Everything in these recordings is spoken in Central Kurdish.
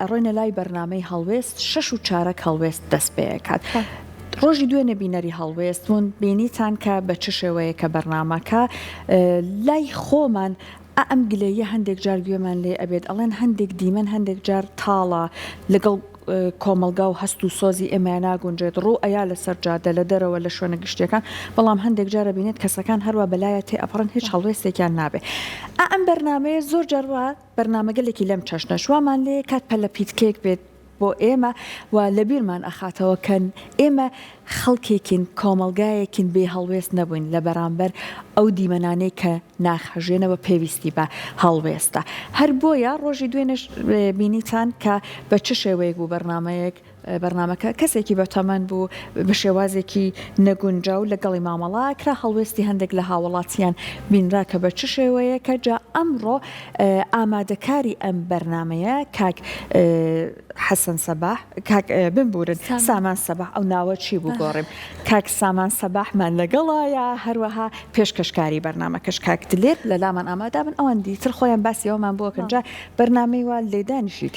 ئەڕۆینە لای بەرنامەی هەڵوێست 6 و چارەک هەڵوێست دەست پێکات. ڕۆژی دوێنێ بینەری هەڵوێستون بینیتان کە بە چ شێوەیە کە بەرنامەکە لای خۆمان ئەم گلەیە هەندێک جار گوێمان لێ ئەبێت ئەڵێن هەندێک دیمەن هەندێک جار تاڵە لەگەڵ کۆمەلگا و هەست و سۆزی ئێمە ناگونجێت ڕوو ئەیا لەسەر جادە لە دەرەوە لە شوێنە گشتەکان بەڵام هەندێک جارە بینێت کەسەکان هەروە بەلایە تێ ئەپڕن هیچ هەڵوێستێکیان نابێ. ئەم بەرنامەیە زۆر جاروا بەرنامەگەلێکی لەم چەشنە شوامان لێ کات پەلە پیتکێک بێت بۆ ئێمە و لەبیرمان ئەخاتەوە کەن ئێمە خەڵکێکین کۆمەلگایەکین بێ هەڵوێست نەبووین لە بەرامبەر ئەو دیمەنانەی کە ناخەژێنەوە پێویستی بە هەڵوێستە. هەر بۆیە ڕۆژی دوێنش بینیتان کە بە چ شێوەیەک بوو بەرنامەکە کەسێکی بە تەمەن بوو بە شێوازێکی نەگونجا و لەگەڵی مامەڵا کرا هەڵوێستی هەندێک لە هاوڵاتیان بینرا کە بە چ شێوەیە کە جا ئەمڕۆ ئامادەکاری ئەم بەرنامەیە کاک حەسەن سەباح کاک بمبورن سامان سەباح ئەو ناوە چی بوو گۆڕیم کاک سامان سەباحمان لەگەڵایە هەروەها پێشکەشکاری بەرنامەکەش کاک دلێر لە لامان ئامادا بن ئەوان دیتر خۆیان باسی ئەومان بۆکەن جا بەرنامەی وا لێدانیشی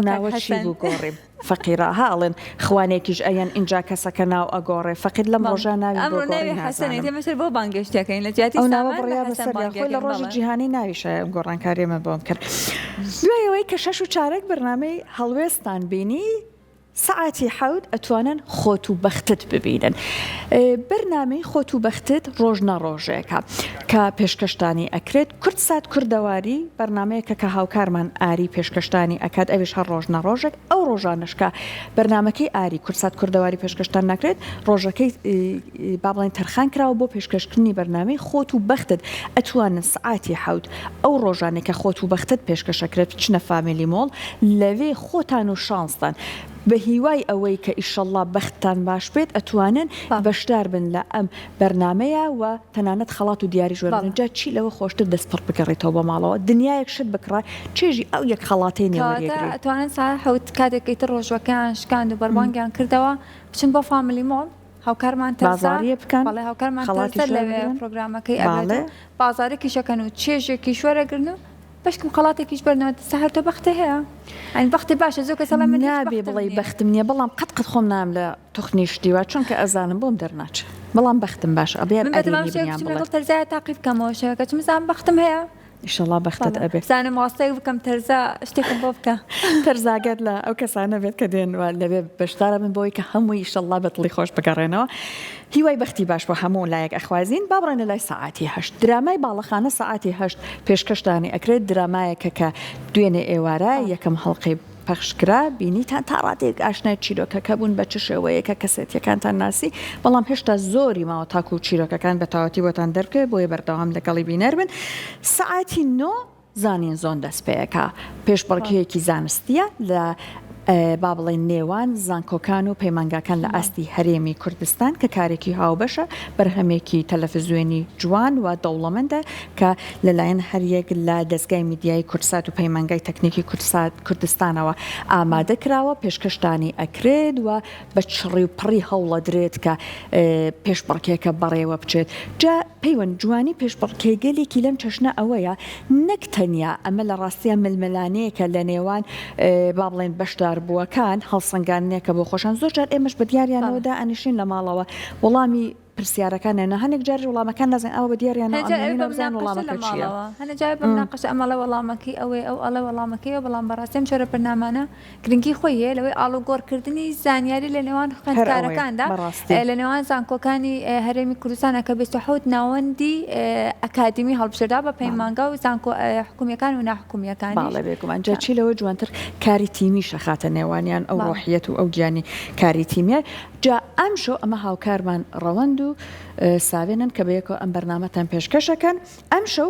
ناوەچی بوو گۆڕیم فەقیرە هاڵن خوانێکیش ئەیان اینجا کەسەکە ناو ئەگۆڕێ فەقید لەم ڕۆژە ناوی حەسەنێتمەسەر بۆ بانگەشتەکەین لە جیاتی لە ڕۆژی جیهانی ناویشە گۆڕانکاریمە بۆم کرد. دوایەوەی کە 6 و چارەک بەرنامەی هەڵوێستان بینی ساعتی حەوت ئەتوانن خۆت و بەختت ببینن. بەرنامەی خۆت و بەختت ڕۆژنە ڕۆژێکە کە پێشکەشتانی ئەکرێت کورتسات کوردەواری بەرنمەیەکە کە هاوکارمان ئاری پێشکەشتانی ئەکات ئەویش هەر ڕۆژنە ڕۆژێک ئەو ڕۆژانشکە بەرنمەکەی ئاری کورتسات کوردەواری پێشکەشتان ناکرێت ڕۆژەکەی با بڵێن تەرخان کراوە بۆ پێشکەشکردنی بەرنامەی خۆت و بەختت ئەتوانن ساعتی حەوت ئەو ڕۆژانێک کە خۆت و بەختت پێشکەشەکرێت بچنە فامیلی مۆڵ لەوێ خۆتان و شانستان بە هیوای ئەوەی کە ئیشەڵڵا بەختتان باش بێت ئەتوانن بەشدار بن لە ئەم بەرنمەیە و تەنانەت خەڵات و دیاری ژوەرن جا چی لەوە خۆشتر دەستپڕ بگەڕێتەوە بە ماڵەوە دنیایەک شت بکڕای چێژی ئەو یەک خەڵاتی نێوەریەگرێت ئەتوانن ساعت حەوت کاتێکیتر ڕۆژوەکان شکاند و بەربانگیان کردەوە بچن بۆ فامیلی مۆڵ هاوکارمان بازاریە بکەن بەڵێ هاوکارمان لەوێ پرۆگرامەکەی بازارێکی شەکەن و چێژێکی شوەرەگرن و بەشکم خەڵاتێکیش بەرنەوە سەهرتە بەختە هەیە ئەین بەختی باشە زۆر کەسەڵە من نابێ بڵێ بەختم نییە بەڵام قەت خۆم نام لە توخنیشتیوە چونکە ئەزانم بۆم دەرناچێت بەڵام بەختم باشە ئەبێ تەرزای تاقیف بکەمەوە شەکە چ مزان بەختم هەیە ئیشەڵڵا بەختت ئەبێت زانم واستەی بکەم تەرزا شتێکم بۆ بکە تەرزاگەت لە ئەو کەسانە بێت کە دێنوە لەبێ بەشدارە من بۆی کە هەمووی ئیشەڵڵا بەدڵی خۆش بگەڕێنەوە هیوای بەختی باش بۆ هەموو لایەک ئەخوازین با بڕێنە لای ساعتی هەشت درامای باڵەخانە ساعتی هەشت پێشکەشتانی ئەکرێت درامایەکە کە دوێنێ ئێوارە یەکەم هەڵقەی پەخشکرا بینیتان تا ڕادێک ئاشنای چیرۆکەکە بوون بە چ شێوەیەکە کەسێتیەکانتان ناسی بەڵام هێشتا زۆری ماوە تاکو و چیرۆکەکان بە تاواتی بۆتان دەرکێ بۆیە بەردەوام لەگەڵی بینەر بن ساعتی 9 زانین زۆن دەست پێیەکە پێشبڕکەیەکی زانستیە لە با بڵێن نێوان زانکۆکان و پەیمانگاکان لە ئاستی هەرێمی کوردستان کە کارێکی هاوبەشە بەرهەمێکی تەلەڤیزیۆنی جوان و دەوڵەمەندە کە لەلایەن هەریەک لە دەستگای میدیای کورتسات و پەیمانگای تەکنیکی کوردستانەوە ئامادە کراوە پێشکەشتانی ئەکرێت و بە چڕی و پڕی هەوڵە درێت کە پێشبڕکێکە بەڕێوە بچێت جا پەیوەند جوانی پێشبڕکێگەلێکی لەم چەشنە ئەوەیە نەک تەنیا ئەمە لە ڕاستیە ململانەیەکە لە نێوان با بڵێن بەشدار بووەکان هەڵسەنگانێکە بۆ خۆشان زۆر جار ئێمەش بە دیاریانەوەدا ئەنیشین لە ماڵەوە وەڵامی پرسیارەکانێنە هەندێک جار وڵامەکان نازێن ئەوە بە دیاریانەوەزان وڵامەکە چیە هەنەجار بناقەش ئەمەڵە وەڵامەکەی ئەوەی ئەو ئەڵە وەڵامەکەیە بەڵام بەڕاستیم چۆرە بەرنامانە گرنگی خۆیە لەوەی ئاڵوگۆڕکردنی زانیاری لە نێوان خوێندکارەکاندا لە نێوان زانکۆکانی هەرێمی کوردستانە کە 27 ناوەندی ئەکادمی هەڵبژێردا بە پەیمانگا و زانکۆ حکومیەکان و ناحکومیەکانی باڵێ بێگومان جا چی لەوە جوانتر کاری تیمی شەخاتە نێوانیان ئەو ڕۆحیەت و ئەو گیانی کاری تیمیە جا ئەمشۆ ئەمە هاوکارمان ڕەوەند و ساوێنن کە بەیەکەوە ئەم بەرنامەتان پێشکەشەکەن ئەم شەو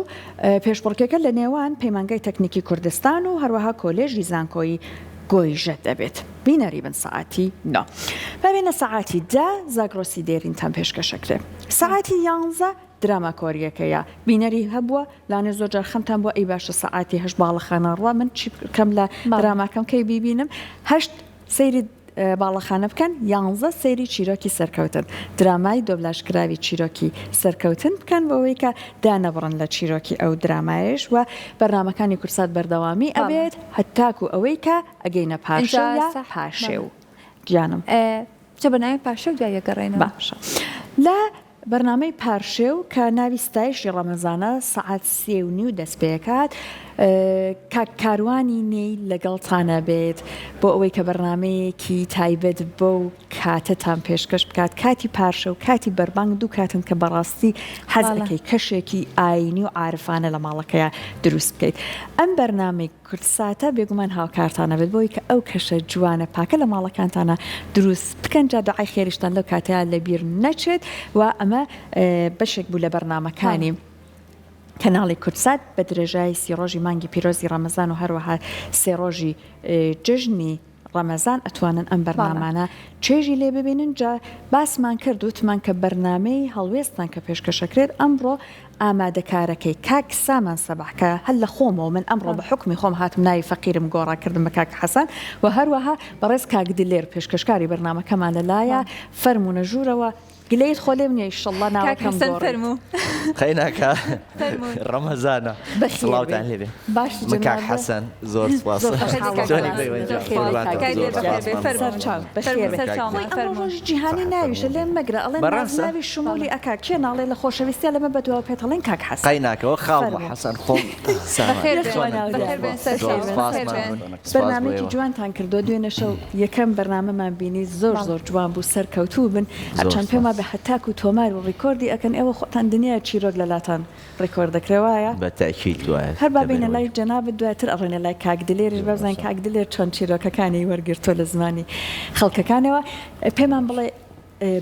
پێشبڕکێکە لە نێوان پەیمانگای تەکنیکی کوردستان و هەروەها کۆلێژی زانکۆیی گۆیژە دەبێت بینەری بن ساعتی نۆ بەبێنە ساعتی دا زاگرۆسی دێرینتان پێشکەشەکرێ ساعتی 11 دراما کۆریەکەیە بینەری هەبووە لاانێ زۆرجار خەمتان بۆ ئەی باشە ساعتی هەشت باڵەخانە ڕوا من چی بکەم لە دراماکەم کەی بیبینم هەشت سەیری باڵەخانە بکەن 11 سەیری چیرۆکی سەرکەوتن درامای دۆبلاشکراوی چیرۆکی سەرکەوتن بکەن بۆەوەی کە دانەبڕن لە چیرۆکی ئەو درامایش و بەرنامەکانی کورسات بەردەوامی ئەبێت هەتاکو ئەوەی کە ئەگەینە پاشە یا پاشێو گیانم چه بەناوی پاشە و دوایەگەڕێنەوە باشە لە بەرنامەی پارشێو کە ناوی ستایشی ڕەمەزانە سەعات 3:30 دەست پێکات کاروانی نەی لەگەڵتانە بێت بۆ ئەوەی کە بەرنمەیەکی تایبەت بۆ کاتتان پێشکەش بکات کاتی پارشە و کاتی بەربانگ دوو کاتن کە بەڕاستی حەز دەکەی کەشێکی ئاینی و عارفانە لە ماڵەکەیە دروست بکەیت ئەم بەرنامەی کورساتە بێگومان هاوکارتانە بێت بۆی کە ئەو کەشە جوانە پاکە لە ماڵەکانتانە دروست بکەن جا دوعای خێریشتان لەو کاتەیە لەبیر نەچێت و ئەمە بەشێک بوو لە بەرنامەکانی کەناڵی کورسات بە درێژای 30 ڕۆژی مانگی پیرۆزی ڕەمەزان و هەروەها 3 ڕۆژی جژنی ڕەمەزان ئەتوانن ئەم بەرنامانە چێژی لێ ببینن جا باسمان کرد وتمان کە بەرنامەی هەڵوێستان کە پێشکەشەکرێت ئەمڕۆ ئامادەکارەکەی کاک سامان سەباحکە هەل لە خۆمەوە من ئەمڕۆ بە حکمی خۆم هاتم ناوی فەقیرم گۆڕاکردم بە کاک حەسەن و هەروەها بەڕێز کاک دلێر پێشکەشکاری بەرنامەکەمان لەلایە فەرمونە ژوورەوە گلەیت خۆ لێ منە ئیشەڵڵا ناوەکەم فەرموو خەیناکە ڕەمەزانە سڵاوتان لێبێ باش کاک حەسەن زۆر سپاس ڕۆژی جیهانی ناویشە لێ مەگرە ئەڵێ ناوی شمولی ئەکا کێ ناڵێ لە خۆشەویستیا لەمە بەدووە پێتەڵێن کاک حەسەن قەیناکەوە خاڵ بە حەسەن خۆم بەرنامەیەکی جوانتان کردو دوێنە شەو یەکەم بەرنامەمان بینی زۆر زۆر جوان بوو سەرکەوتوو بن هەرچەند پێما بە هەتاک و تۆمار و ڕیکۆردی ئەکەن ئێوە خۆتان دنیای چیرۆک لەلاتان ڕیکۆرد دەکرێوایە بەتاکید دوایە هەر بابینە لای جەنابەت دواتر ئەڕێنە لای کاک دلێریش بەبزان کاک دلێر چۆن چیرۆکەکانی وەرگرتۆ لە زمانی خەڵکەکانەوە پێمان بڵێ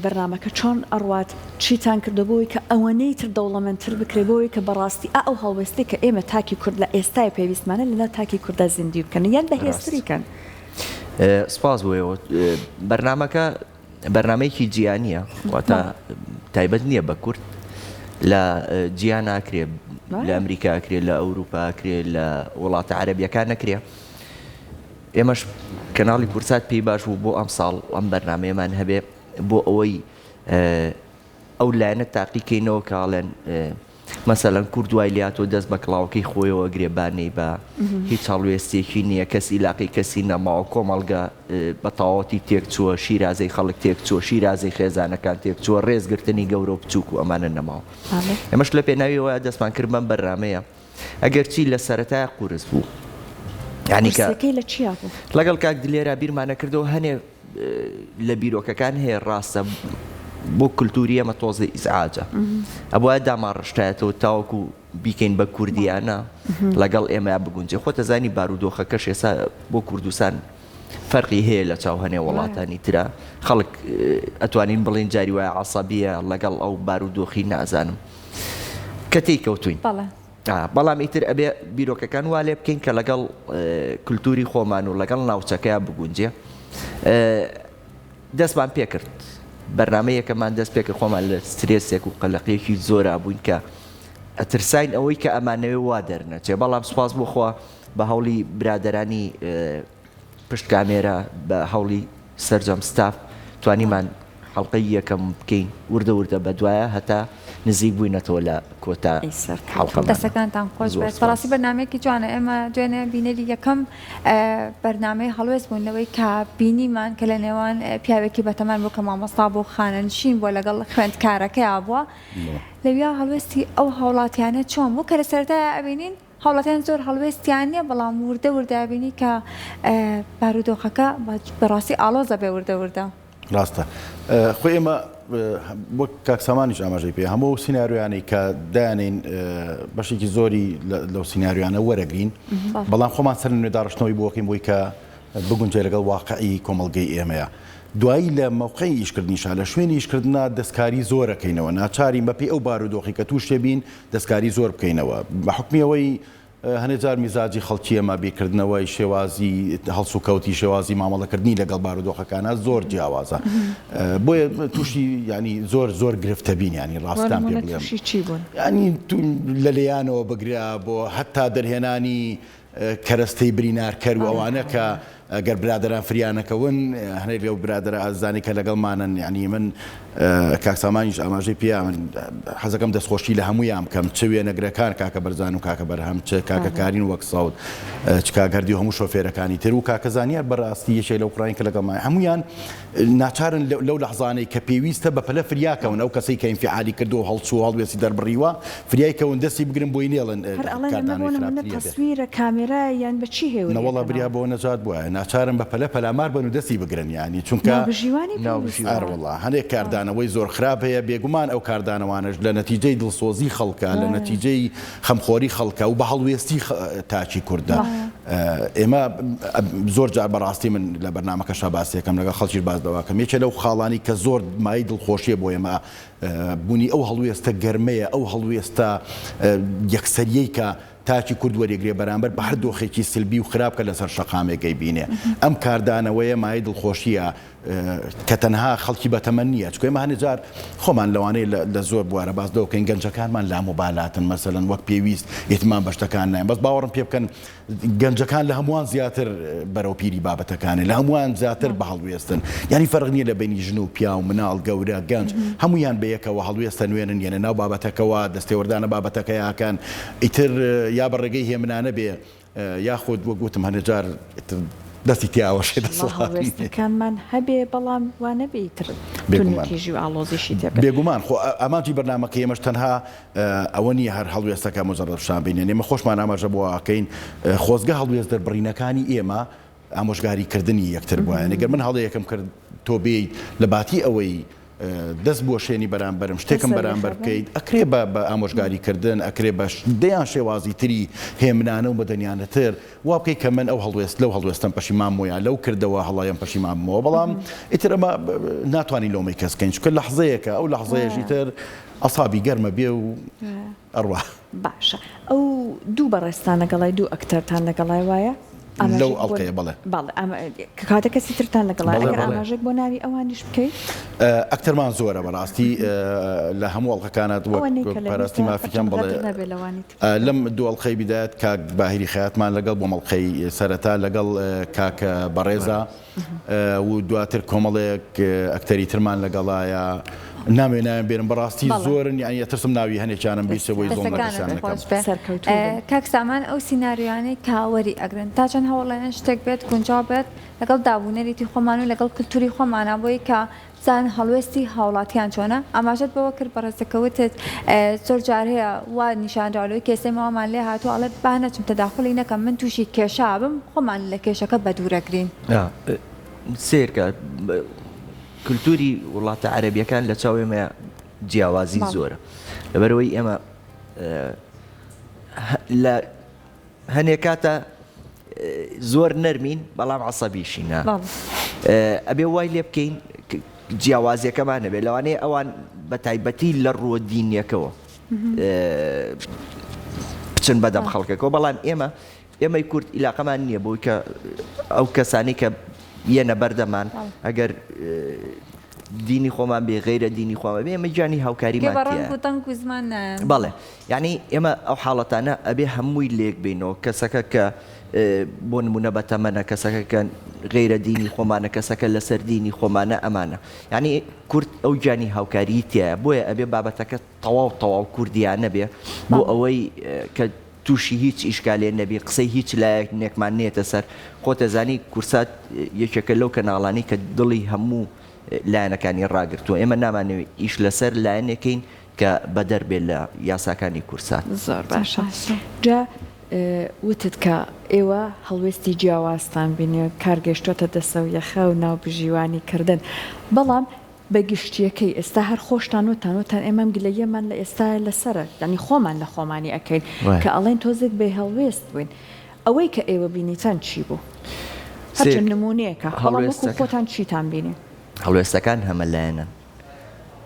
بەرنامەکە چۆن ئەڕوات چیتان کردبووی کە ئەوەنەی تر دەوڵەمەندتر بکرێبەوەی کە بەڕاستی ئەو هەڵوێستی کە ئێمە تاکی کورد لە ئێستای پێویستمانە لەنا تاکی کووردا زیندوی بکەن یان بەهێزتریکەن سپاس بۆیەوە بەرنامەکە بەرنمەیەکی جیانیە واتە تایبەت نییە بە کورد لە جیان ناکرێ لە ئەمریکا کرێ لە ئەوروپا کرێ لە وڵاتە عەرەبیەکان نەکرێ ئێمەش کەناڵی کورسات پێی باش بوو بۆ ئەم ساڵ ئەم بەرنامەیەمان هەبێ بۆ ئەوەی ئەو لایەنە تاقیکەینەوە کاڵێن مەسەلەن کورد وای لاتۆ دەست بە کڵاوکەی خۆیەوە گرێبانەی بە هیچ هەڵوێستێکی نییە کەسی لاقی کەسی نەماوە کۆمەڵگە بە تەواوەتی تێکچووە شیرازەی خەڵک تێکچووە شیرازەی خێزانەکان تێکچووە ڕێزگرتنی گەورە و بچووک و ئەمانە نەماوە ئێمەش لە پێناویەوە دەستمان کرد بەم بەرنامەیە ئەگەر چی لە سەرەتای قورس بوو یانیکەکەی لە چیا بوو لەگەڵ کاک دلێرە بیرمانە کردەوە هەنێ لە بیرۆکەکان هەیە ڕاستە بۆ کللتوری ئەمە تۆزی ئیزعاجە ئەوە داماڕشتایەتەوە تاوەکو بیکەین بە کوردیانە لەگەڵ ئێمە بگونجێ خۆتە زانی بارودۆخەکەش ئێستا بۆ کوردستان فەرقی هەیە لە چاو هەنێ وڵاتانی ترە خەڵک ئەتوانین بڵێن جاری وایە عەسەبیە لەگەڵ ئەو بارودۆخی نازانم کە تێکەوتوین بەڵام ئیتر ئەبێ بیرۆکەکان وا لێ بکەین کە لەگەڵ کللتوری خۆمان و لەگەڵ ناوچەکەیان بگونجێ دەستمان پێکرد بەرنمەیەکەمان دەست پێکە خۆمان لە سترێسێک و قەلەقەیەکی زۆرە بووین کە ئەترساین ئەوەی کە ئەمانەوێ وا دەرنەچێ بەڵام سوپاس بۆخوا بە هەوڵی برادەرانی پشت کامێرە بە هەوڵی سەرجەم ستاف توانیمان حەڵقەی یەکەم بکەین وردە وردە بە دوایە هەتا نزیک بووینەتەوە لە کۆتا دەستەکانتان خۆش بێت بەڕاستی بەرنامەیەکی جوانە ئێمە دوێنێ بینەری یەکەم بەرنامەی هەڵوێست بوونەوەی کە بینیمان کە لە نێوان پیاوێکی بەتەمان بوو کە مامۆستا بۆ خانەنشین بۆ لەگەڵ خوێندکارەکەی بووە لەویا هەڵوێستی ئەو هاوڵاتیانە چۆن بوو کە لە سەرەتایە ئەبینین هەوڵاتیان زۆر هەڵوێستیان نییە بەڵام وردە وردابینی کە بارودۆخەکە بەڕاستی ئاڵۆزە بێ وردە وردە ڕاستە خۆ ئێمە بۆ کاکسامانیش ئاماژەی پێ هەموو سینناریویانەی کە دایانین بەشێکی زۆری لەو سینناریویانە وەرەگرین بەڵام خۆمان سەر نوێداڕشتنەوەی بۆکەین بۆی کە بگونجێ لەگەڵ واقعی کۆمەڵگەی ئێمەیە دوایی لە موقعی ئیشکردنیشا لە شوێنی ئیشکردنا دەستکاری زۆرەکەینەوە ناچاری بەپی ئەو بارودۆخی کە تووشێ بین دەستکاری زۆر بکەینەوە بە حکمیەوەی هەنێجار میزاجی خەڵکی ئەمە بیکردنەوەی شێوازی هەڵسوکەوتی شێوازی مامەڵەکردنی لەگەڵ بارودۆخەکانە زۆر جیاوازە بۆیە تووشی ینی زۆر زۆر گرفتە بین ینی ڕاستان پێ بڵێم ینی لە لێیانەوە بگرا بۆ هەتا دەرهێنانی کەرەستەی برینارکەر و ئەوانە کە ئەگەر برادران فریانەکەون هەنێک لەو برادرە ئازانی کە لەگەڵمانن یعنی من کاکسامانیش ئاماژەی پێیا من حەزەکەم دەستخۆشی لە هەمویان بکەم چ وێنەگرەکان کاکە بەرزان و کاکە بەرهەم چ کاکەکارین وەک ساود چ کاگەردی و هەموو شۆفێرەکانی تر و کاکەزانیار بەڕاستی یەکێک لەو قڕین کە لەگەڵمان هەمویان ناچارن لەو لەحظانەی کە پێویستە بە پەلە فریاکەون ئەو کەسەی کە ئینفعالی کردو هەڵچوو هەڵوێستی دەربڕیوە فریایکەون دەستی بگرن بۆی نێڵن تەسویرە کامێرا یان بەچی هێوە نەوەڵا بریا بۆ نەجات بووە ناچارن بە پەلە پەلامار بن و دەستی بگرن یانی چونکە وڵا هەندێک کاردانەوەی زۆر خراپ هەیە بێگومان ئەو کاردانەوانش لە نەتیجەی دڵسۆزی خەڵکە لە نەتیجەی خەمخۆری خەڵکە و بە هەڵوێستی تاچی کووردە ئێمە زۆر جار بەڕاستی من لە بەرنامەکەشا باسیەکەم لەگەڵ خەڵکی باز دەواکەم یەکێ لەو خاڵانی کە زۆر مای دڵخۆشیە بۆ ئێمە بوونی ئەو هەڵوێستە گەرمەیە ئەو هەڵوێستە یەکسەریەی کە تاچی کورد وەرێگرێ بەرامبەر بە هەر دۆخێکی سلبی و خراپکە لەسەر شەقامێکەی بینێ ئەم کاردانەوەیە مای دڵخۆشیە کە تەنها خەڵکی بەتەمەن نییە چکۆ ئێمە هەنێجار خۆمان لەوانەیە لە زۆر بوارە باز دەوکەین گەنجەکانمان لا مۆبایلاتن مەسەلەن وەک پێویست ئێتمان بەشتەکان نایم بەس باوەڕم پێ بکەن گەنجەکان لە هەمووان زیاتر بەرەو پیری بابەتەکانە لە هەمووان زیاتر بە هەڵوێستن یعنی فەرق نییە لە بینی ژن و پیا و مناڵ گەورە گەنج هەمویان بەیەکەوە هەڵوێستە نوێنن یەنە ناو بابەتەکەەوە دەستێوەردانە بابەتەکەیاکەن ئیتر یا بەڕێگەی هێمنانە بێ یاخود وە گوتم هەنێجار دەستی تیاوەشێ دەسڵاتەکانمان هەبێ بەڵام وانە بیتر تیژی و ئالۆزیشی دەبێت بێگومان خۆ ئامانجی بەرنامەکە ئێمەش تەنها ئەوە نیە هەر هەڵوێستەکە مجەڕەدشان بینێن ئێمە خۆشمان ئاماژە بۆ ئاکەین خۆزگە هەڵوێست دەربڕینەکانی ئێمە ئامۆژگاریکردنی یەکتر بووە نەگەر من هەڵە یەکەم کرد تۆ بێیت لە باتی ئەوەی دەست بۆ شوێنی بەرامبەرم شتێکم بەرامبەر بکەیت ئەکرێ بە ئامۆژگاریکردن ئەکرێ بە دەیان شێوازی تری هێمنانە و بەدەنیانەتر وا بکەیت کە من ئەو هەڵوێست لەو هەڵوێستم پەشیمان وە لەو کردەوە هەڵایم پەشیمانمەوە بەڵام ئیتر ئەمە ناتوانین لۆمەی کەسکەین چکە لەحزەیەکە ئەو لەحزەیەژی تر ئەسابی گەرمە بێ و ئەڕوا باشە ئەو دوو بەڕێستان لەگەڵای دوو ئەکتەرتان لەگەڵای وایە لەو ئەڵقەیە بەڵێ کاتە کەسی ترتان لەگەڵای ئەگەر ئاماژێک بۆ ناوی ئەوانیش بکەیت ئەکتەرمان زۆرە بەڕاستی لە هەموو ئەڵلقەکانات پاراستی مافیکەم بڵێ لەم دوو ئەڵقەی بدایەت کاک باهیری خەیاتمان لەگەڵ بۆ مەڵقەی سەرەتا لەگەڵ کاکە بەڕێزە و دواتر کۆمەڵێک ئەکتەری ترمان لەگەڵایە نامێنیان بێرم بەڕاستی زۆرن یان یەترسم ناوی هەنێکیانم بیستەوەی کاک سامان ئەو سیناریوانەی کاوەری ئەگرن تا چەند هەوڵێنە شتێک بێت گونجاو بێت لەگەڵ دابوونەریتی خۆمان و لەگەڵ کللتوری خۆمانە بۆی کە زان هەڵوێستی هاوڵاتیان چۆنە ئاماژەت بەوە کرد بەڕێزەکەوتت زۆر جار هەیە وا نیشانراوەی کێسەمەوەمان لێ هاتووە ئەڵێ بانەچم تەداخلی نەکەم من تووشی کێشا بم خۆمان لە کێشەکە بە دوورەگرین سێرکە کللتوری وڵاتە عەرەبیەکان لە چاوێمە جیاوازی زۆرە لەبەرەوەی ئێمە لە هەنێک کاتە زۆر نەرمین بەڵام عەسەبیشینە ئەبێ وای لێ بکەین جیاوازیەکەمان نەبێت لەوانەیە ئەوان بە تایبەتی لە ڕووە دینیەکەوە بچن بەدەم خەڵکەکەەوە بەڵام ئێمەی کورد عیلاقەمان نییە بۆی کە ئەو کەسانی کە یەنە بەردەمان ئەگەر دینی خۆمان بێ غیرە دینی خۆمان بێ ئێمە گیانی هاوکاریمان بەڵێ یعنی ئێمە ئەو حاڵەتانە ئەبێ هەمووی لێک بینەوە کەسەکە کە بۆ نمونە بەتەمەنە کەسەکە کە غیرە دینی خۆمانە کەسەکە لەسەر دینی خۆمانە ئەمانە یعنی کورد ئەو گیانی هاوکاری تایە بۆیە ئەبێ بابەتەکە تەواو کوردیانە بێ بۆ ئەوەی کە تووشی هیچ ئیشکالێ نەبی قسەی هیچ لایەک نێکمان نێتە سەر خۆتەزانی کورسات یەکێکە لەو کەناڵانی کە دڵی هەموو لایەنەکانی ڕاگرتووە ئێمە نامانەوێت ئیش لەسەر لایەنێکین کە بەدەر بێت لە یاساکانی کورسات زۆر باشە جا وتت کە ئێوە هەڵوێستی جیاوازتان بینێ کارگەشتۆتە دەسە و یەخە و ناوبژیوانی کردن بەڵام بە گشتیەکەی ئێستا هەر خۆشتان وتان ئێمەم گلەیەمان لە ئێستا لەسرە ینی خۆمان لە خۆمانی ئەەکەین کە ئەڵێن تۆزێک بێ هەڵوێست بووین ئەوەی کە ئێوە بینیتان چی بوو هەرچەند نمونەیەکە هەڵوەکو خۆتان چیتان بینێ هەڵوێستەکان هەمە لایەنن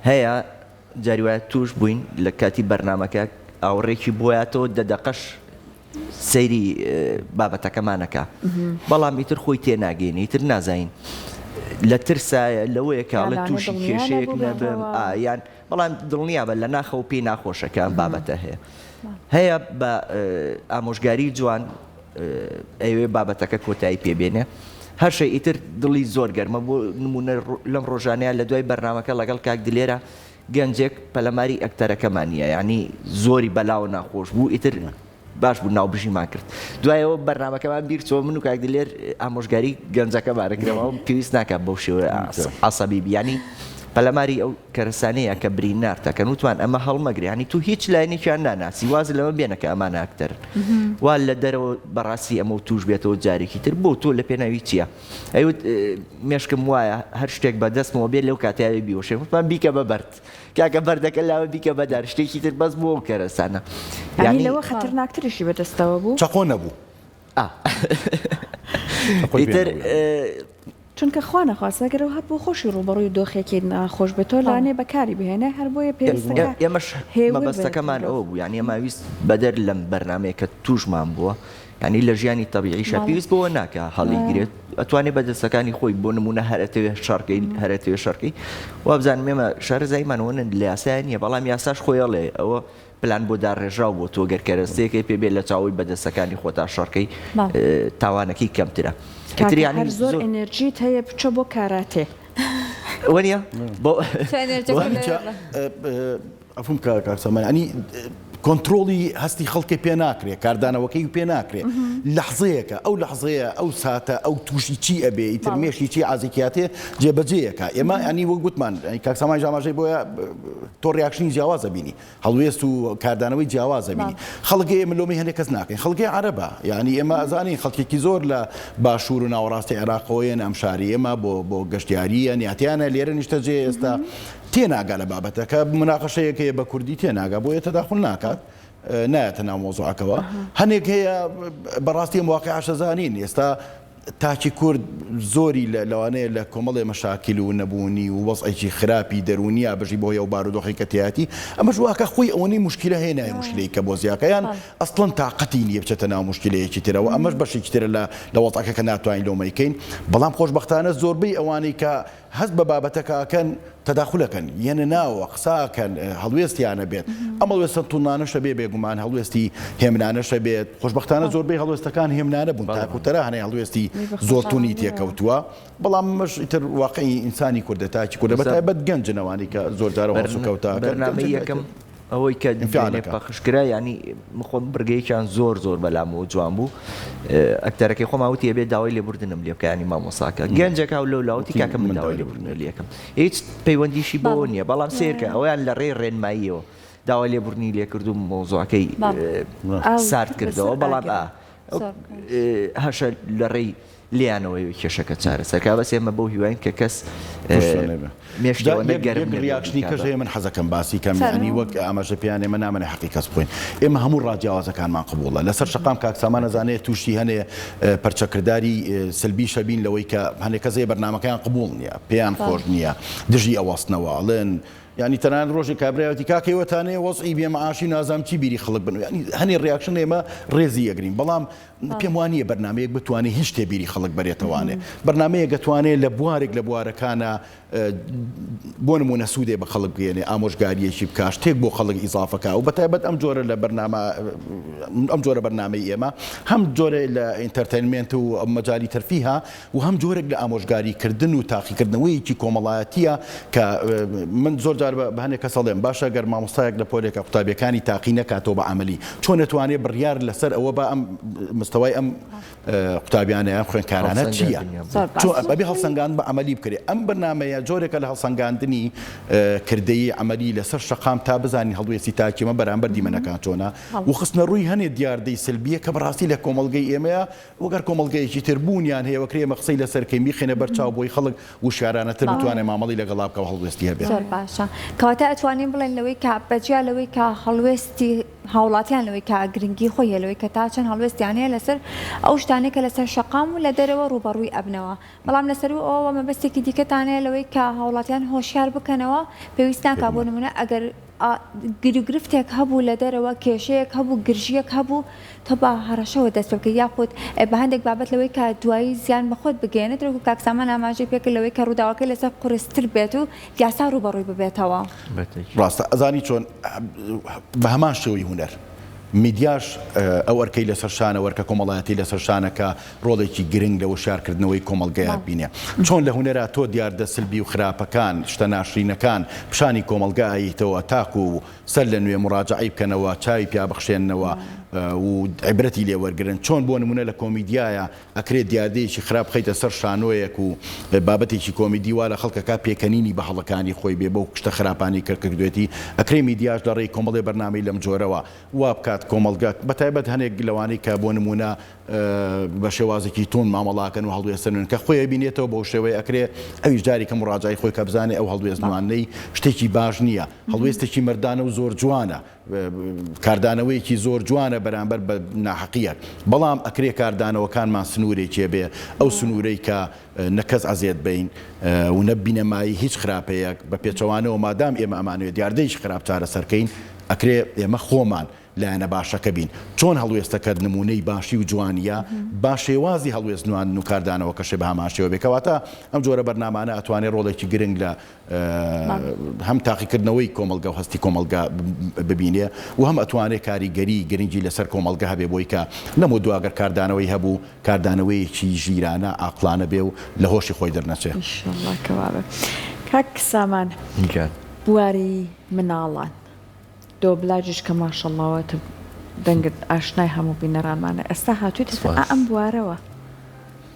هەیە جاریوایە توش بووین لە کاتی بەرنامەکە ئاوڕێکی بۆیاتەوە دەدەقەش سەیری بابەتەکەمانەکە بەڵام ئیتر خۆی تێناگەین ئیتر نازین لە ترسایە لەوەیە کاڵە تووشی کێشەیەک نەبم یان بەڵام دڵنیا بە لە ناخە و پێی ناخۆشەکان بابەتە هەیە بە ئامۆژگاری جوان ئەوێ بابەتەکە کۆتایی پێبێنێ هەر شەی ئیتر دڵی زۆر گەرمە بۆ نمونە لەم ڕۆژانەیە لە دوای بەرنامەکە لەگەڵ کاک دلێرە گەنجێک پەلەماری ئەکتەرەکەمانە یعنی زۆری بەلاو ناخۆش بوو ئیتر باش بوو ناوبژیمان کرد دوایەوە بەرنامەکەمان بیر چۆ من و کاک دلێر ئامۆژگاری گەنجەکە بارەکرەوە پێویست ناکات بەو شێوە عەسەبی بیانی پەلەماری ئەو کەرەسانەیە کە برینار تەکەن وتوان ئەمە هەڵمەگری ینی تو هیچ لایەنێکیان ناناسی واز لەمە بێنە کە ئەمانە ئەکتەرن وا لە دەرەوە بەڕاستی ئەمە و توش بێتەوە جارێکی تر بۆ تۆ لە پێناوی چییە؟ ئەیوت مێشکم وایە هەر شتێک بەدەستمەوە بێت لەو کاتیاوی بیوەشێ وتمان بیکە بە بەرد کاکە بەردەکە لاوە بیکە بەدار شتێکی تر بەس بۆ ئەو کەرەسانە یعنی لەوە خەتەرناکتریشی بەدەستەوە بوو چەقۆ نەبوو ئیتر چونکە خوا نەخواستە گەرەوە هەر بۆ خۆشی ڕوبەڕووی دۆخێکی ناخۆش بێتەوە لانێ بەکاری بهێنە هەر بۆیە پێویستەکە ئێمەش مەبەستەکەمان ئەوە بوو یعنی ئەماویست بەدەر لەم بەرنمەیە کە توشمان بووە ینی لە ژیانی تەبیعیشە پێویست بۆەوە ناکە هەڵی گرێت ئەتوانێت بەدەستەکانی خۆی بۆ نمونە هەرەتەوێ شەڕکەی هەرەتەوێ شەڕکەی وابزانم ئێمە شار زایمانەوە لە یاسای نییە بەڵام یاساش خۆیڵێ ئەوە پلان بۆ داڕێژاو بۆ تۆ گەرکەرەستەیەکی پێبێت لە چاوی بەدەستەکانی خۆتا شەڕکەی تاوانەکەی کەمترە هەر زۆر ئەنێرجیت هەیە بچە بۆ کاراتێ وەنیە بۆ ئەفم کارسەمان ئەنی کۆنتترۆڵی هەستی خەڵکی پێ ناکرێت کاردانەوەکەی پێ ناکرێت لەحزەیەەکە ئەو لەحزەیە ئەو ساتە ئەو تووشی چی ئەبێ ئیتر مێشی چی ئازیکاتێ جێبەجێیەکە ئێمە ئەنی وە گوتمان کاکسامان ژاماژەی بۆیە تۆ ڕیاکشنی جیاوازە بینی هەڵوێست و کاردانەوەی جیاوازە بینی خەڵکی ئێمە لۆمی هەندێک کەس ناکەین خەڵکی عەرەبە یعنی ئێمە ئەزانین خەڵکێکی زۆر لە باشوور و ناوەڕاستی عێراقەوەیەن ئەم شاری ئێمە بۆ گەشتیاریە نیاتیانە لێرە نیشتە جێ ئێستا تێناگا لە بابەتەکە مناقەشەیەکەیە بە کوردی تێناگا بۆیە تەداخل ناکات نایەتە ناو مۆزوعەکەوە هەنێک هەیە بەڕاستی واقع عشەزانین ئێستا تاکی کورد زۆری لەوانەیە لە کۆمەڵێ مەشاکل و نەبوونی و وەزعێکی خراپی دەرونیە بژی بۆ هەیە و بارودۆخی کەتیاتی ئەمەش واکە خۆی ئەوەی مشکلە هێنای مشکلەی کە بۆ زیاکەیان ئەسڵەن تااقەتی نییە بچێتە ناو مشکلەیەکی ترەوە ئەمەش بەشێکی ترە لە وەزعەکە کە ناتوانین لۆمەیکەین بەڵام خۆشبەختانە زۆربەی ئەوانەی کە هەست بە بابەتەکەکەن تەداخولەکەن یەنە ناوە قساکەن هەڵوێستیانە بێت ئەمە وێستە توونانەشە بێ بێگومان هەڵوێستی هێمنانەشە بێت خۆشبەختانە زۆربەی هەڵوێستەکان هێمنانە بوون تاکوتەرە هەنەی هەڵوێستی زۆرتونی تێکەوتووە بەڵام مەش ئیتر واقعی ئینسانی کوردە تاکی کوردە بەتایبەت گەنجنەوانی کە زۆر جارە هەڵسوکەوتە بەرنامەی یەکەم ئەوەی کە پەخشکرا ینی مخۆم برگەیەکیان زۆر بەلامەوە جوان بوو ئەکتەرەکەی خۆماوتی ئەبێ داوای لێبوردنم لێ بکە ینی مامۆساکە گەنجەکە و لەو لاوتی کاکە من داوای لێبوردن لێ یەکەم هیچ پەیوەندیشی بۆ نییە بەڵام سیرکە ئەویان لە ڕێ ڕێنماییەوە داوای لێبوردنی لێ کرد و مۆزوعەکەی سارد کردەوە بەڵام هەشە لە ڕێی لیانەوەی کێشەکە چارەسەرکە بەس ئێمە بۆ هیواین کە کەس ریاکشنی کەژەیە من حەزەکەم باسی کەمیانی وەک ئاماژە پیانێ ئێمە نامەنێ حەقی کەس بخۆین ئێمە هەموو ڕاجیاوازەکانمان قبوڵە لەسەر شەقام کاکسامان نەزانێت تووشی هەنێ پەرچەکرداری سلبی شەبین لەوەی کە هەنێک کەسێ بەرنامەکەیان قبوڵ نییە پێیان خۆش نییە دژی ئەوەستنەوەڵێن ینی تەنان ڕۆژی کابراوەتی کاکەوەتانەیە وەزئی بێمەعاشی نازام چی بیری خەڵک بن ینی هەنێ ڕیاکشن ئێمە ڕێزی ئەگرین بەڵام پێم وانییە بەرنمەیەک بتوانێت هیچ شتێ بیری خەڵک بەرێتەوانێ بەرنمەیە گەتوانێت لە بوارێک لە بوارەکانە بۆ نمونە سوودێ بە خەڵک بگەێنێ ئامۆژگاریەکی بکە شتێک بۆ خەڵک ئیزافەکە و بەتایبەت ئەم جۆرە لە ئەم جۆرە بەرنامەی ئێمە هەم جۆرە لە ئینتەرتەینمنت و مەجای تەرفیها و هەم جۆرێک لە ئامۆژگاریکردن و تاقیکردنەوەیکی کۆمەڵایەتیە کە من زۆر جار بە هەنێک کە سەڵێم باشە گەر مامۆستایەک لە پۆلێکە قوتابیەکانی تاقی نەکاتەوە بە عەمەلی چۆن نەتوانێت بڕیار لەسەر ئەوە بە ئەم مستەوای ئەم قوتابیانەیە خوێندکارانە چییە بەبێ هەڵسەنگان بە عەمەلی بکرێ ئەم بەرنامەیە جۆرێکە لە هەڵسەنگاندنی کردەیی عەمەلی لەسەر شەقام تا بزانین هەڵوێستی تاکیمە بەرامبەر دیمەنەکان چۆنە و خستنە ڕووی هەنێ دیاردەی سلبیە کە بەڕاستی لە کۆمەڵگەی ئێمەیە وەگەر کۆمەڵگەیەکی تر بوونیان هەیە وەکرێمە قسەی لەسەرکەی میخێنە بەرچاو بۆی خەڵک وشارانەتر بتوانێت مامەڵی لەگەڵا بکە و هەڵوێستی هەبێت زۆر باشە کەواتە ئەتوانین بڵێن لەوەی کە بەجیا لەوەی کە هەڵوێستی هاوڵاتیان لەوەی کە گرنگی خۆیە لەوەی کە تا چەند هەڵوێستیانەیە لەسەر ئەو شتانێک کە لەسەر شەقام و لە دەرەوە ڕوبەڕووی ئەبنەوە بەڵام لەسەر ئەوە مەبەستێکی دیکەتانەیە لەوەی کە هاوڵاتیان هۆشیار بکەنەوە پێویست ناکا بۆ نمونە ئەگەر گرفتێک هەبوو لە دەرەوە کێشەیەک هەبوو گرژیەک هەبوو تۆ بە هەڕەشەوە دەست بکە یاخود بە هەندێک بابەت لەوەی کە دوایی زیان بەخۆت بگەێنێت ڕێک و کاکسامان ئاماژەی پێکرد لەوەی کە ڕووداوەکەی لەسەر قورستر بێت و یاسا ڕوبەڕووی ببێتەوە ڕاستە ئەزانی چۆن بە هەمان شێوەی هونەر میدیاش ئەو ئەرکەی لەسەر شانە وەرکە کۆمەڵایەتی لەسەر شانەکە ڕۆڵێکی گرنگ لە وشارکردنەوەی کۆمەلگایە بینێ چۆن لە هوەرە تۆ دیاردە سلبی و خراپەکان شتە ناشرینەکان پیشانی کۆمەلگاییتەوە تاکو و سەر لە نوێ مراجعی بکەنەوە چاوی پیا بخشێنەوە و عیبرەتی لێ وەرگرن چۆن بۆ نمونە لە کۆمیدیایە ئەکرێت دیاردەیەکی خراپ خەیتە سەر شانۆیەک و بابەتێکی کۆمیدی وا لە خەڵکەکە پێکەنینی بە هەڵەکانی خۆی بێ بۆ شتە خراپانی کردوێتی ئەکرێ میدیاش لە ڕێی کۆمەڵی بەرنامەی لەم جۆرەوە وا بکات کۆمەلگا بەتایبەت هەنێک لەوانەی کە بۆ نمونە بە شێوازێکی تون مامەڵاکەن و هەڵوێستن کە خۆی بینێتەوە بۆ شێوەیە ئەکرێ ئەویش جاری کە مڕاجعی خۆی کە بزانێ ئەو هەڵوێستنوانەی شتێکی باش نییە هەڵوێستێکی مردانە و زۆر جوانە کاردانەوەیەکی زۆر جوانە بەرامبەر بە ناحەقیەت بەڵام ئەکرێ کاردانەوەکانمان سنوورێکێ بێ ئەو سنوورەی کە نەکەس ئەزیێت بین و نەبینەمایی هیچ خراپەیەک بە پێچەوانەوە مادام ئێمە ئەمانوێت دیاردەیەکی خراپ چارەسەرکەین ئەکرێ ئێمە خۆمان لایەنە باشەکە بین چۆن هەڵوێستەکەت نمونەی باشی و جوانیە با شێوازی هەڵوێستنوان و کاردانەوە کەشێ بە هەماشەوە بێکەواتە ئەم جۆرە بەرنامانە ئەتوانێت ڕۆڵێکی گرنگ لە هەم تاقیکردنەوەی کۆمەلگا و هەستی کۆمەلگا ببینێ و هەم ئەتوانێت کاریگەری گرنگی لەسەر کۆمەلگا هەبێ بۆی کە نەموو دواگەر کاردانەوەی هەبوو کاردانەوەیەکی ژیرانە ئاقلانە بێ و لە هۆشی خۆی دەرنەچێت کاک سامان بواری مناڵان دۆبلاجش کە ماشەڵڵاوەتە دەنگت ئاشنای هەموو بینەرانمانە ئێستا هاتوویت ئەم بوارەوە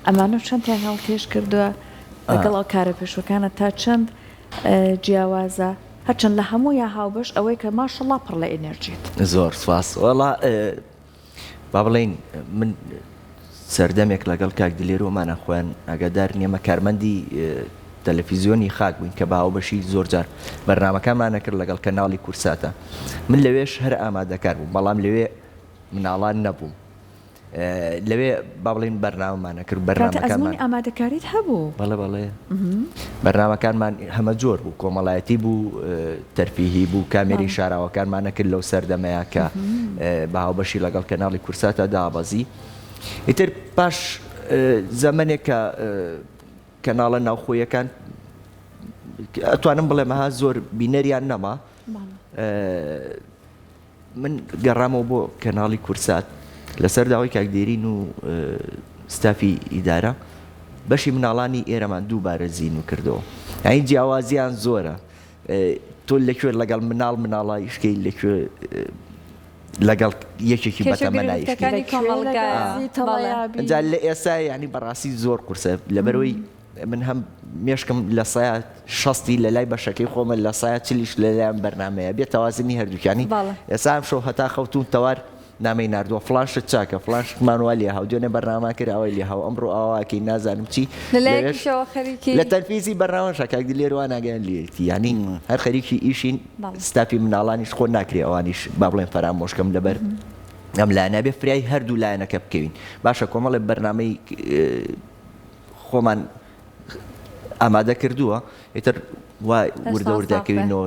ئەمانە چەندیان هەڵکێش کردووە لەگەڵ ئەو کارە پێشوەکانە تا چەند جیاوازە هەرچەند لە هەموو یا هاوبەش ئەوەی کە ماشەڵڵا پڕ لە ئێنەرژیت زۆر سواس وەڵا با بڵێن من سەردەمێک لەگەڵ کاک دلێرۆمانە خوێن ئەگەدار نیەمە کارمەندی تەلەڤیزیۆنی خاک بووین کە باوبەشی زۆر جار بەرنامەکانمانە کرد لەگەڵ کەناڵی کورساتە من لەوێش هەر ئامادەکار بووم بەڵام لەوێ مناڵان نەبووم لەوێ با بڵێن بەرنامەمانە کرد بەرنامەکانمان ئامادەکاریت هەبوو بەڵێ بەرنامەکانمان هەمە جۆر بوو کۆمەڵایەتی بوو تەرفیهی بوو کامێری شاراوەکانمانە کرد لەو سەردەمەیە کە باوبەشی لەگەڵ کەناڵی کورساتە دابەزی ئیتر پاش زەمانێک کە کەناڵە ناوخۆیەکان ئەتوانم بڵێ مەها زۆر بینەریان نەما من گەڕامەوە بۆ کەناڵی کورسات لەسەر داوای کاکدێرین و ستافی ئیدارە بەشی مناڵانی ئێرەمان دووبارە زین و کردەوە یانی جیاوازیان زۆرە تۆ لەکوێ لەگەڵ مناڵی شکەی لەکوێ لەگەڵ یەکێکی بەتەمەنایشکەجا لە ئێستا ینی بەڕاستی زۆر قورسە لەبەرەوەی من هەم مێشکم لە سایە 60 لە لای بەشەکەی خۆمە لە سایە چلیش لەلایەن بەرنمەیە بێت تەوازنی هەردووکانی ئێستا ئەم شەو هەتا خەوتون تەوار نامەی نردووە فلاشت چاکە فلاشمانوا لێ هاو دوێنێ بەرنامە کراوەی لێ هاو ئەمڕۆ ئاواکەی نازانم چی لە تەلڤیزی بەرنامەش کاک دلێرەوە ناگەیان لێتی ینی هەر خەریکی ئیشین ستافی مناڵانیش خۆ ناکرێ ئەوانیش با بڵێن فەرامۆشکەم لەبەر ئەم لایەنە بێ فریای هەردوو لایەنەکە بکەوین باشە کۆمەڵێ بەرنامەی خۆمان ئامادە کردووە ئیتر وای وردە وردەکەوینەوە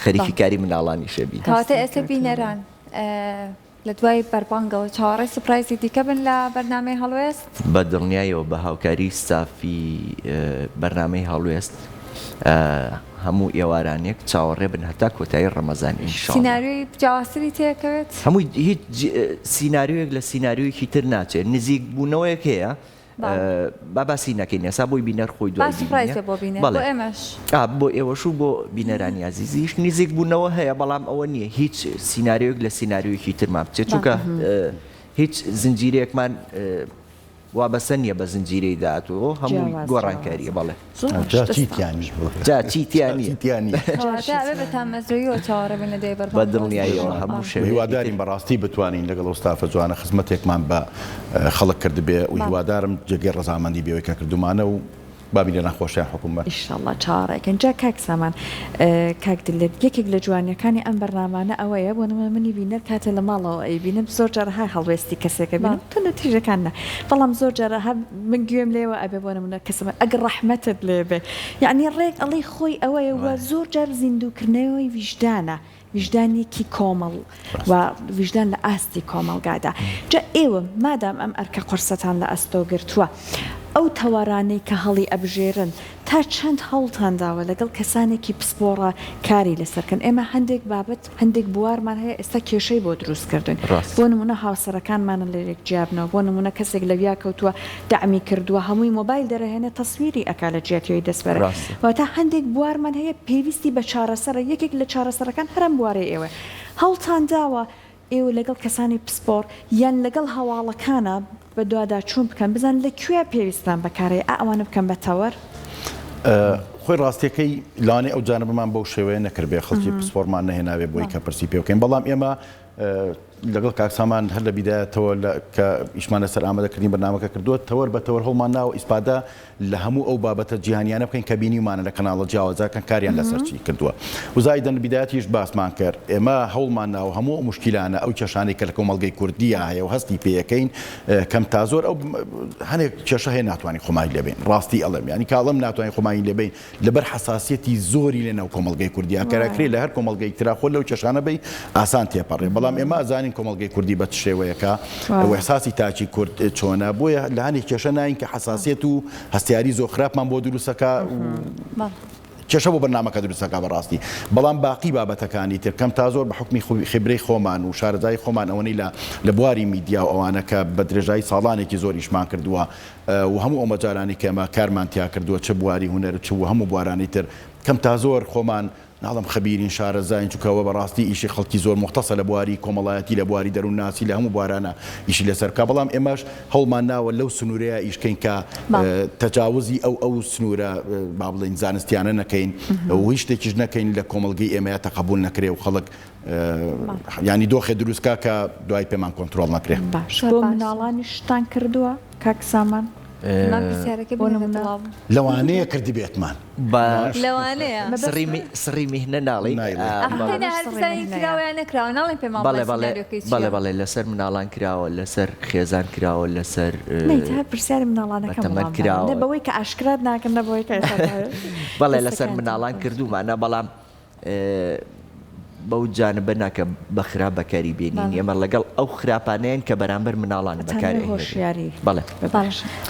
خەریکی کاری مناڵانی شەبی کاتە ئێستا بینەران لە دوای بەربانگەوە چاوەڕێی سوپرایزی دیکە بن لە بەرنامەی هەڵوێست بە دڵنیایەوە بە هاوکاری ستافی بەرنامەی هەڵوێست هەموو ئێوارانێک چاوەڕێ بن هەتا کۆتایی ڕەمەزان ئینشاڵڵا سیناریۆی جیاوازتری تێکەوێت هەمووی هیچ سیناریۆیەک لە سیناریۆیەکی تر ناچێت نزیک بوونەوەیەک هەیە باسی نەکەین ئێسا بۆی بینەر خۆی بۆ ئێمەش بۆ ئێوەش و بۆ بینەرانی عزیزیش نزیک بوونەوە هەیە بەڵام ئەوە نییە هیچ سیناریۆیەک لە سیناریۆیەکی ترمان بچێت چونکە هیچ زنجیرەیەکمان وا بەسە نییە بە زنجیرەی داهاتوە هەمووی گۆڕانکاریە بەڵێ بە دڵنیاییەوە هەموو هیوادارین بەڕاستی بتوانین لەگەڵ ئەوستافە جوانە خزمەتێکمان بە خەڵک کرد بێ و هیوادارم جێگەی ڕەزامەندی بێەوەی کە کردومانە و بابی لە نەخۆشیان حکومە ئینشاڵڵا چاڕێکن جا کاک سامان کاک دلێت یەکێک لە جوانیەکانی ئەم بەرنامانە ئەوەیە بۆ نمە منی بینەر کاتێ لە ماڵەوە ئەیبینم زۆر جارەها هەڵوێستی کەسێکە بینم تو نەتیژەکانە بەڵام زۆر جارەها من گوێم لێوە ئەبێ بۆ نمونە کەسمە ئەگەر ڕەحمەتت لێ بێ یعنی ڕێک ئەڵی خۆی ئەوەیە وە زۆر جار زیندووکردنەوەی ویژدانە ویژدانێکی کۆمەڵ و ویژدان لە ئاستی کۆمەڵگادا جا ئێوە مادام ئەم ئەرکە قورسەتان لە ئەستۆ گرتووە ئەو تەوارانەی کە هەڵی ئەبژێرن تا چەند هەوڵتان داوە لەگەڵ کەسانێکی پسپۆڕە کاری لەسەرکەن ئێمە هەندێک بابەت هەندێک بوارمان هەیە ئێستا کێشەی بۆ دروستکردن بۆ نمونە هاوسەرەکانمانە لێرێک جیابنەوە بۆ نمونە کەسێک لەویا کەوتووە دامی کردووە هەمووی مۆبایل دەرەهێنێت تەسویری ئەکا لە جیاتیۆی دەستبەرە واتە هەندێک بوارمان هەیە پێویستی بە چارەسەرە یەکێک لە چارەسەرەکان هەرم بوارەی ئێوە هەوڵتان داوە ئێوە لەگەڵ کەسانی پسپۆر یان لەگەڵ هەواڵەکانە بە دوواداچوون بکەن بزان لەکوێ پێویستان بەکارێ ئەوانە بکەن بە تەوەر خۆی ڕاستیەکەی لانێ ئەو جانبمان بەو شێوەیە نەکردبێ خەڵکی پسپۆرمان نەهێناوێ بۆی کە پرسی پێ بکەین بەڵام ئێمە لەگەڵ کاکسامان هەر لە بیدایەتەوە کە ئیشمانە سەر ئامادەکردنی بەرنامەکە کردووە تەوەر بە تەوەر هەڵمان ناوە ئیسپادا لە هەموو ئەو بابەتە جیهانیانە بکەین کە بینیمانە لە کەناڵە جیاوازاکەن کاریان لەسەرچی کردووە وزایدەن بیدایەتیش باسمان کرد ئێمە هەوڵمان ناوە هەموو مشکلانە ئەو کێشانەی کە لە کۆمەڵگەی کوردیە هەیە و هەستی پێیەکەین کەم تا زۆر ئەو هەنێک کێشە هەیە ناتوانین خۆمای لێبین ڕاستی ئەڵێم ینی کاڵم ناتوانین خۆمای لێبین لەبەر حساسیەتی زۆری لەناو کۆمەڵگەی کوردیا کەراکرێ لە هەر کۆمەڵگەی ترا خۆ لەو کێشانە بی ئاسان تێپەڕێ بەڵام ئێمە ئازانین کۆمەڵگەی کوردی بە شێوەیەکە ئەو احساسی تاچی کورد چۆنە بۆیە لە هەنێک کێشە ناین کە حساسیەت و هەستیاری زۆر خراپمان بۆ دروستەکە کێشە بۆ بەرنامەکە دروستەکە بەڕاستی بەڵام باقی بابەتەکانی تر کەم تا زۆر بە حکمی خبرەی خۆمان و شارەزای خۆمان ئەوەی لە بواری میدیا و ئەوانە کە بە درێژایی ساڵانێکی زۆریشمان کردووە و هەموو ئەو مەجارانی کە ئێمە کارمان تیا کردووە چه بواری هونەر چ و هەموو بوارانی تر کەم تا زۆر خۆمان ناڵم خەبیرین شارەزاین چووکەوە بەڕاستی ئیشی خەڵکی زۆر مختصە لە بواری کۆمەڵایەتی لە بواری دەروون ناسی لە هەموو بوارانە ئیشی لەسەرکە بەڵام ئێمەش هەوڵمان ناوە لەو سنوورەیە ئیشکەین کە تەجاوزی ئەو سنوورە با بڵێن زانستیانە نەکەین و هیچ شتێکیش نەکەین لە کۆمەڵگەی ئێمەیە تەقبول نەکرێ و خەڵک ینی دۆخێ دروستکە کە دوای پێمان کۆنتترۆڵ نەکرێ بۆ مناڵانی شتان کردووە کاکسامان لەوانەیە کردی بێتمان لەوانەیە سڕی میهنە ناڵی بەڵێ لەسەر مناڵان کراوە لەسەر خێزان کراوە لەسەر پرسیاری مناڵانەکەمان کراوە بەوەی کە ئاشکرات ناکەن بەوەی بەڵێ لەسەر مناڵان کردومانە بەڵام بەو جانبە ناکە بە خراپ بەکاری بێنین ئێمە لەگەڵ ئەو خراپانەیەن کە بەرامبەر مناڵان بەکاری هۆشیاری بەڵێ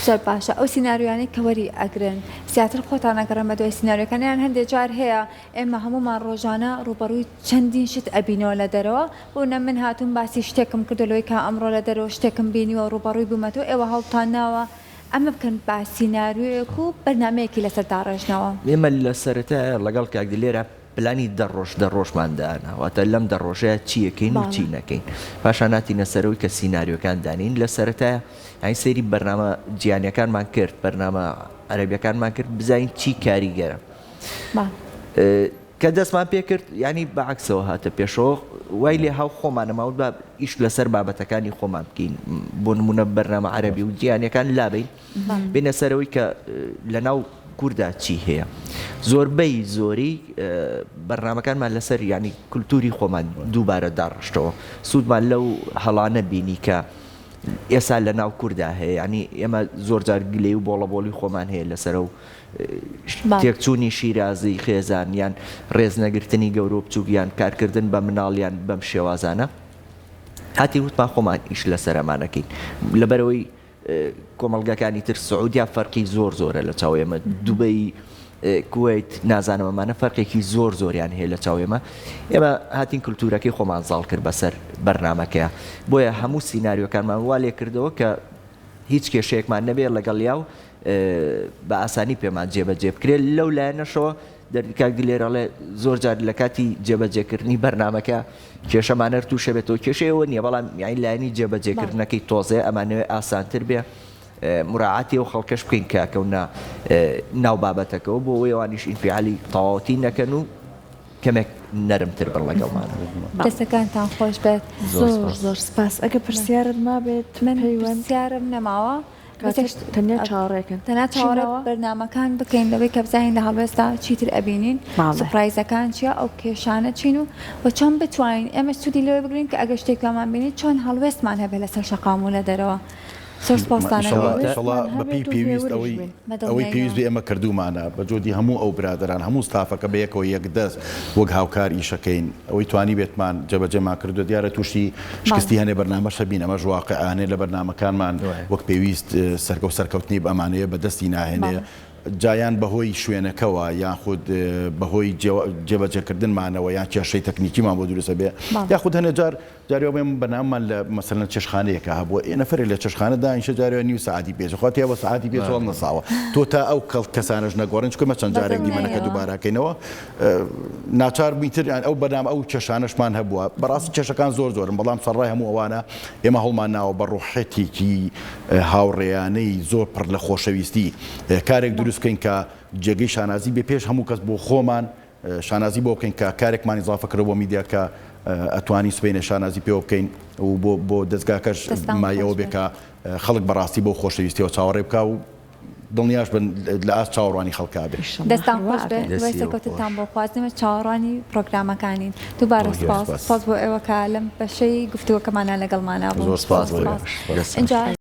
زۆر باشە ئەو سیناریوانەی کە وەری ئەگرن زیاتر خۆتان ئەگەڕن بە دوای سیناریۆکانیان هەندێک جار هەیە ئێمە هەمومان ڕۆژانە ڕوبەڕووی چەندین شت ئەبینەوە لە دەرەوە بۆ من هاتوون باسی شتێکم کردلەوەی کە ئەمڕۆ لە دەرەوە شتێکم بینیوە ڕوبەڕووی بوومەتەوە ئێوە هەڵتان ناوە ئەمە بکەن با سیناریۆیەک و بەرنامەیەکی لەسەر داڕێژنەوە ئێمە لە سەرەتا لەگەڵ کاکدلێرە پلانی دەڕۆژماندانە واتە لەم دەڕۆژەیە چیەکەین و چی نەکەین پاشان ناتینە سەرەوەی کە سیناریۆکان دانین لە سەرەتایە ئەین سەیری بەرنامە جیهانیەکانمان کرد بەرنامە عەرەبیەکانمان کرد بزانین چی کاریگەرە کە دەستمان پێ کرد ینی بەعکسەوە هاتە پێشەوە وای لێ هاو خۆمانەماوت بە ئیش لەسەر بابەتەکانی خۆمان بکەین بۆ نمونە بەرنامە عەرەبی و جیهانیەکان لابین بینە سەرەوەی کە لەناو کووردا چی هەیە زۆربەی زۆری بەرنامەکانمان لەسەر ینی کولتوری خۆمان دووبارە داڕشتەوە سوودمان لەو هەڵانە بینی کە ئێستا لە ناو کووردا هەیە ینی ئێمە زۆرجار گلەی و بۆڵەبۆڵی خۆمان هەیە لەسەر و تێکچوونی شیرازی خێزان یان ڕێزنەگرتنی گەورە بچووک یان کارکردن بە مناڵیان بەم شێوازانە هاتی وتمان خۆمان ئیش لەسەر ئەمانەکەین لەبەرەوەی کۆمەڵگەکانی تر سعودیا فەرقی زۆرە لە چاو ئێمە دوبەی کوێیت نازانەوەمانە فەرقێکی زۆریان هەیە لە چاو ئێمە هاتین کولتورەکەی خۆمان زاڵ کرد بەسەر بەرنامەکەیە بۆیە هەموو سیناریۆکانمان وا لێ کردەوە کە هیچ کێشەیەکمان نەبێت لەگەڵ یاو بە ئاسانی پێمان جێبەجێ بکرێت لەو لایەنەشەوە دەرکاک دلێرەڵێ زۆر جار لە کاتی جێبەجێکردنی بەرنامەکە کێشەمانەر تووشە بێتەوە کێشەیەوە نییە بەڵام یانی لایەنی جێبەجێکردنەکەی تۆزێ ئەمانەوێ ئاسانتر بێ مراعاتی و خەڵکەش بکەین کاکەونە ناو بابەتەکەەوە بۆ ئەوانیش ئینفعالی تەواوەتی نەکەن و کەمێک نەرمتر بڕ لەگەڵمانە دەستەکانتان خۆش بێت زۆر سپاس ئەگە پرسیارت ما بێت من پرسیارم نەماوە تەنیا چاوەڕێکن تەنیا چاوەڕێ بەرنامەکان بکەین لەوەی کە بزانین لە هەڵوێستا چیتر ئەبینین سوپرایزەکان چیە ئەو کێشانە چین و چۆن بتوانین ئێمە سوودی لەوەی بگرین کە ئەگەر شتێکمان بینین چۆن هەڵوێستمان هەبێت لەسەر شەقام و لە دەرەوە بەپی پێویست ئەوەی پێویست بێ ئەمە کردومانە بە جۆدی هەموو ئەو برادران هەموو ستافەکە بەیەکەوە یەکدەست وەک هاوکار ئیشەکەین ئەوەی توانی بێتمان جەبەجێمان کردو دیارە تووشی شکستی هەنێ بەرنامەشە بین ئەمە واقعانێ لە بەرنامەکانمان وەک پێویست سەرکەوتنی بەمانەیە بەدەستی ناهێنێ جایان بەهۆی شوێنەکەەوە یاخود بەهۆی جێبەجێکردنمانەوە یان کێشەی تەکنیکیمان بۆ دروستە بێ یاخود هەنێ جاریەوە بێم بەناممان لە مەسەلەن چێشخانەیەکە هەبووە نەفرێ لە چێشخانەدا ئینشە جارێ نیو سعاتی پێش خاتی بە سعاتی پێ هەڵ نەساوە تۆ تا ئەو کەسانش نەگۆڕن چکمە چەند جارێک دیمەنەکە دووباراکەینەوە ناچار بیتر ئەو بەنام ئەو کێشانشمان هەبووە بەڕاستی کێشەکان زۆرن بەڵام سەرڕای هەموو ئەوانە ئێمە هەڵمان ناوە بە ڕوحەتێکی هاوڕێیانەی زۆر پڕ لە خۆشەویستی کارێک دروستکەین کە جێگەی شانازی بێ پێش هەموو کەس بۆ خۆمان شانازی بۆ بکەین کە کارێکمان ئیزافە کردەوە بۆ میدیاکە ئەتوانی سبەینە شانازی پێوە بکەین و بۆ دەستگاکەش مایەوە بێکە خەڵک بەڕاستی بۆ خۆشەویستیەوە چاوەڕێ بکە و دڵنیاش بن لە ئاست چاوەڕوانی خەڵکا بێ دەستان خۆش بێ سەرکەوتتان بۆ خوازمە چاوەڕوانی پرۆگرامەکانین دووبارە سپاس بۆ ئێوە کە لەم بەشەی گفتووەکەمانە لەگەڵمانە بوو. زۆر سپاس.